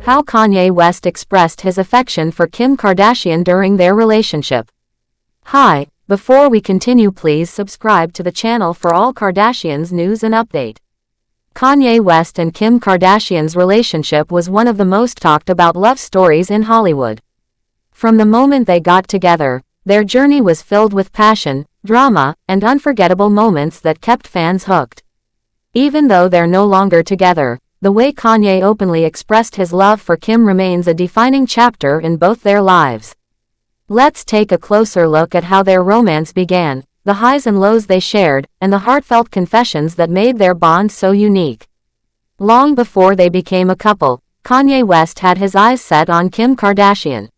How Kanye West expressed his affection for Kim Kardashian during their relationship. Hi, before we continue, please subscribe to the channel for all Kardashians news and update. Kanye West and Kim Kardashian's relationship was one of the most talked about love stories in Hollywood. From the moment they got together, their journey was filled with passion, drama, and unforgettable moments that kept fans hooked. Even though they're no longer together, the way Kanye openly expressed his love for Kim remains a defining chapter in both their lives. Let's take a closer look at how their romance began, the highs and lows they shared, and the heartfelt confessions that made their bond so unique. Long before they became a couple, Kanye West had his eyes set on Kim Kardashian.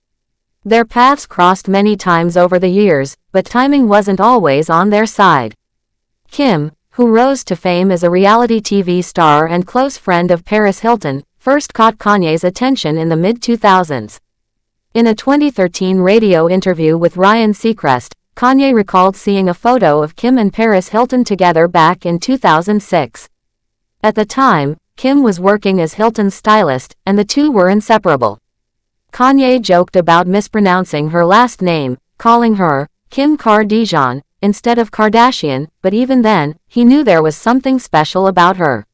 Their paths crossed many times over the years, but timing wasn't always on their side. Kim, who rose to fame as a reality TV star and close friend of Paris Hilton, first caught Kanye's attention in the mid-2000s. In a 2013 radio interview with Ryan Seacrest, Kanye recalled seeing a photo of Kim and Paris Hilton together back in 2006. At the time, Kim was working as Hilton's stylist, and the two were inseparable. Kanye joked about mispronouncing her last name, calling her Kim Kardashian instead of Kardashian, but even then, he knew there was something special about her.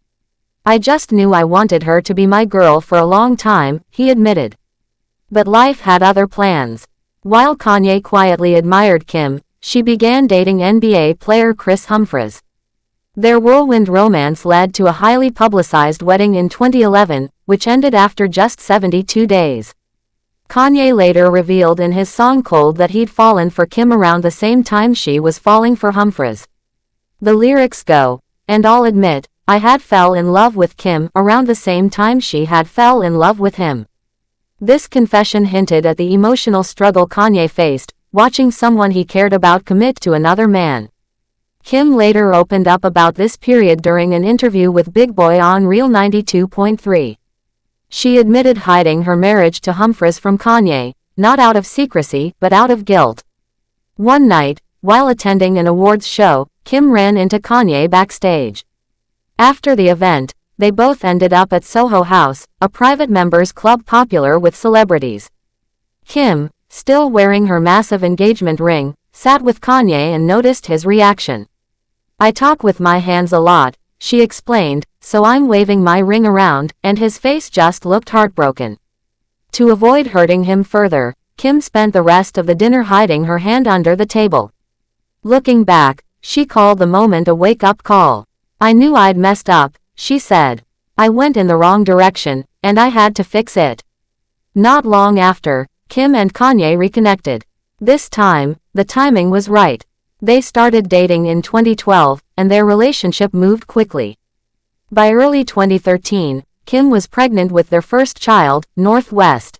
"I just knew I wanted her to be my girl for a long time," he admitted. But life had other plans. While Kanye quietly admired Kim, she began dating NBA player Kris Humphries. Their whirlwind romance led to a highly publicized wedding in 2011, which ended after just 72 days. Kanye later revealed in his song Cold that he'd fallen for Kim around the same time she was falling for Humphries. The lyrics go, "And I'll admit, I had fell in love with Kim around the same time she had fell in love with him." This confession hinted at the emotional struggle Kanye faced, watching someone he cared about commit to another man. Kim later opened up about this period during an interview with Big Boy on Real 92.3. She admitted hiding her marriage to Humphries from Kanye, not out of secrecy but out of guilt. One night, while attending an awards show, Kim ran into Kanye backstage. After the event, they both ended up at Soho House, a private members club popular with celebrities. Kim, still wearing her massive engagement ring, sat with Kanye and noticed his reaction. "I talk with my hands a lot," she explained, "so I'm waving my ring around," and his face just looked heartbroken. To avoid hurting him further, Kim spent the rest of the dinner hiding her hand under the table. Looking back, she called the moment a wake-up call. "I knew I'd messed up," she said. "I went in the wrong direction, and I had to fix it." Not long after, Kim and Kanye reconnected. This time, the timing was right. They started dating in 2012, and their relationship moved quickly. By early 2013, Kim was pregnant with their first child, Northwest.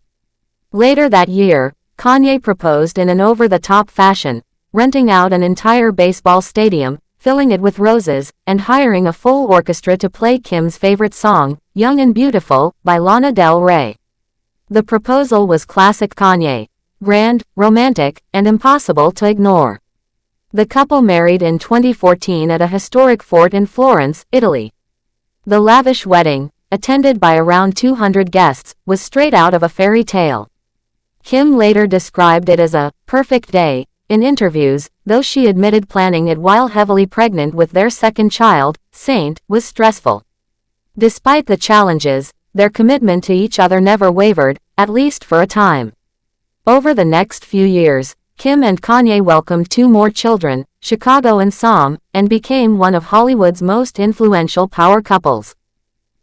Later that year, Kanye proposed in an over-the-top fashion, renting out an entire baseball stadium, filling it with roses, and hiring a full orchestra to play Kim's favorite song, Young and Beautiful, by Lana Del Rey. The proposal was classic Kanye, grand, romantic, and impossible to ignore. The couple married in 2014 at a historic fort in Florence, Italy. The lavish wedding, attended by around 200 guests, was straight out of a fairy tale. Kim later described it as a perfect day in interviews, though she admitted planning it while heavily pregnant with their second child, Saint, was stressful. Despite the challenges, their commitment to each other never wavered, at least for a time. Over the next few years, Kim and Kanye welcomed 2 more children, Chicago and Sam, and became one of Hollywood's most influential power couples.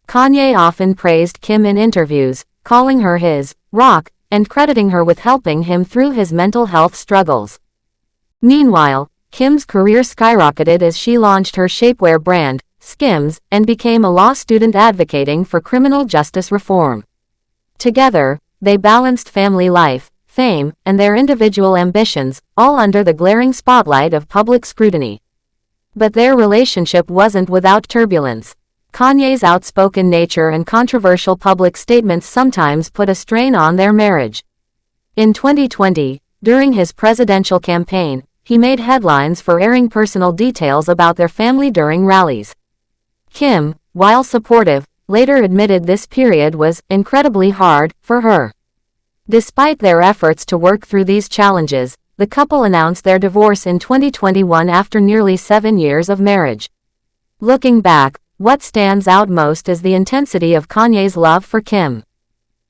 Kanye often praised Kim in interviews, calling her his rock, and crediting her with helping him through his mental health struggles. Meanwhile, Kim's career skyrocketed as she launched her shapewear brand, Skims, and became a law student advocating for criminal justice reform. Together, they balanced family life, fame, and their individual ambitions, all under the glaring spotlight of public scrutiny. But their relationship wasn't without turbulence. Kanye's outspoken nature and controversial public statements sometimes put a strain on their marriage. In 2020, during his presidential campaign, he made headlines for airing personal details about their family during rallies. Kim, while supportive, later admitted this period was incredibly hard for her. Despite their efforts to work through these challenges, the couple announced their divorce in 2021 after nearly 7 years of marriage. Looking back, what stands out most is the intensity of Kanye's love for Kim.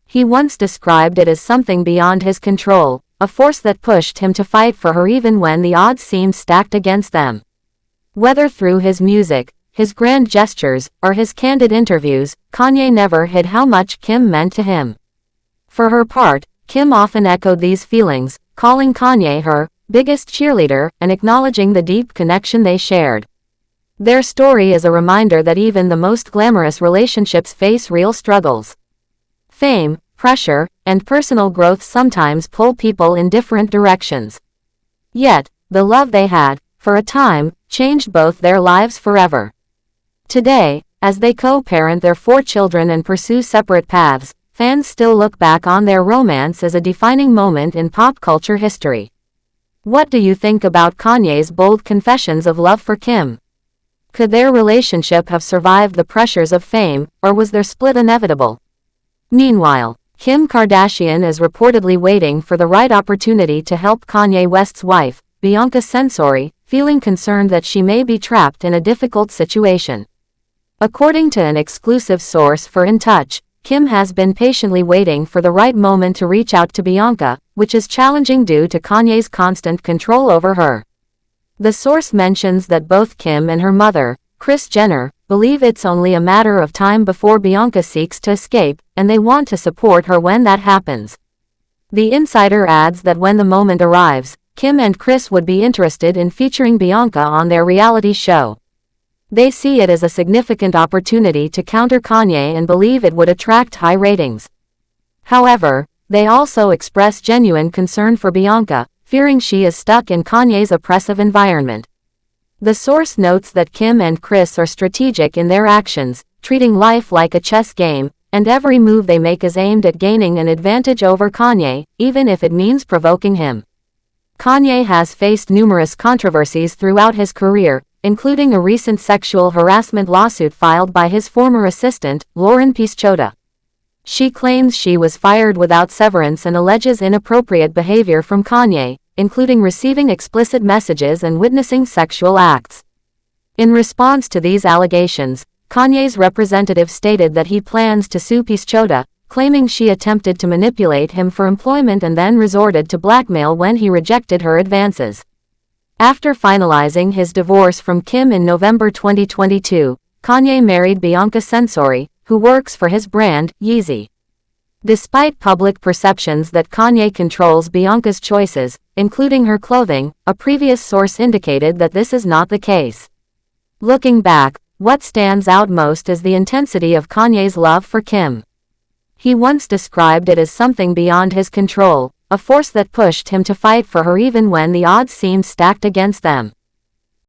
He once described it as something beyond his control, a force that pushed him to fight for her even when the odds seemed stacked against them. Whether through his music, his grand gestures, or his candid interviews, Kanye never hid how much Kim meant to him. For her part, Kim often echoed these feelings, calling Kanye her biggest cheerleader and acknowledging the deep connection they shared. Their story is a reminder that even the most glamorous relationships face real struggles. Fame, pressure, and personal growth sometimes pull people in different directions. Yet, the love they had, for a time, changed both their lives forever. Today, as they co-parent their 4 children and pursue separate paths, fans still look back on their romance as a defining moment in pop culture history. What do you think about Kanye's bold confessions of love for Kim? Could their relationship have survived the pressures of fame, or was their split inevitable? Meanwhile, Kim Kardashian is reportedly waiting for the right opportunity to help Kanye West's wife, Bianca Censori, feeling concerned that she may be trapped in a difficult situation. According to an exclusive source for In Touch, Kim has been patiently waiting for the right moment to reach out to Bianca, which is challenging due to Kanye's constant control over her. The source mentions that both Kim and her mother, Kris Jenner, believe it's only a matter of time before Bianca seeks to escape, and they want to support her when that happens. The insider adds that when the moment arrives, Kim and Kris would be interested in featuring Bianca on their reality show. They see it as a significant opportunity to counter Kanye and believe it would attract high ratings. However, they also express genuine concern for Bianca, fearing she is stuck in Kanye's oppressive environment. The source notes that Kim and Kris are strategic in their actions, treating life like a chess game, and every move they make is aimed at gaining an advantage over Kanye, even if it means provoking him. Kanye has faced numerous controversies throughout his career, including a recent sexual harassment lawsuit filed by his former assistant, Lauren Pisciotta. She claims she was fired without severance and alleges inappropriate behavior from Kanye, including receiving explicit messages and witnessing sexual acts. In response to these allegations, Kanye's representative stated that he plans to sue Pisciotta, claiming she attempted to manipulate him for employment and then resorted to blackmail when he rejected her advances. After finalizing his divorce from Kim in November 2022, Kanye married Bianca Censori, who works for his brand, Yeezy. Despite public perceptions that Kanye controls Bianca's choices, including her clothing, a previous source indicated that this is not the case. Looking back, what stands out most is the intensity of Kanye's love for Kim. He once described it as something beyond his control, a force that pushed him to fight for her even when the odds seemed stacked against them.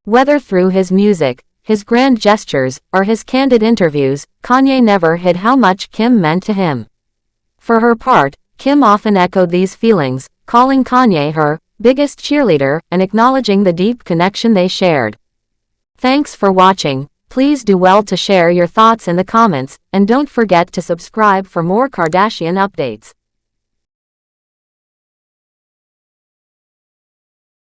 Whether through his music, his grand gestures, or his candid interviews, Kanye never hid how much Kim meant to him. For her part, Kim often echoed these feelings, calling Kanye her biggest cheerleader and acknowledging the deep connection they shared. Thanks for watching. Please do well to share your thoughts in the comments, and don't forget to subscribe for more Kardashian updates.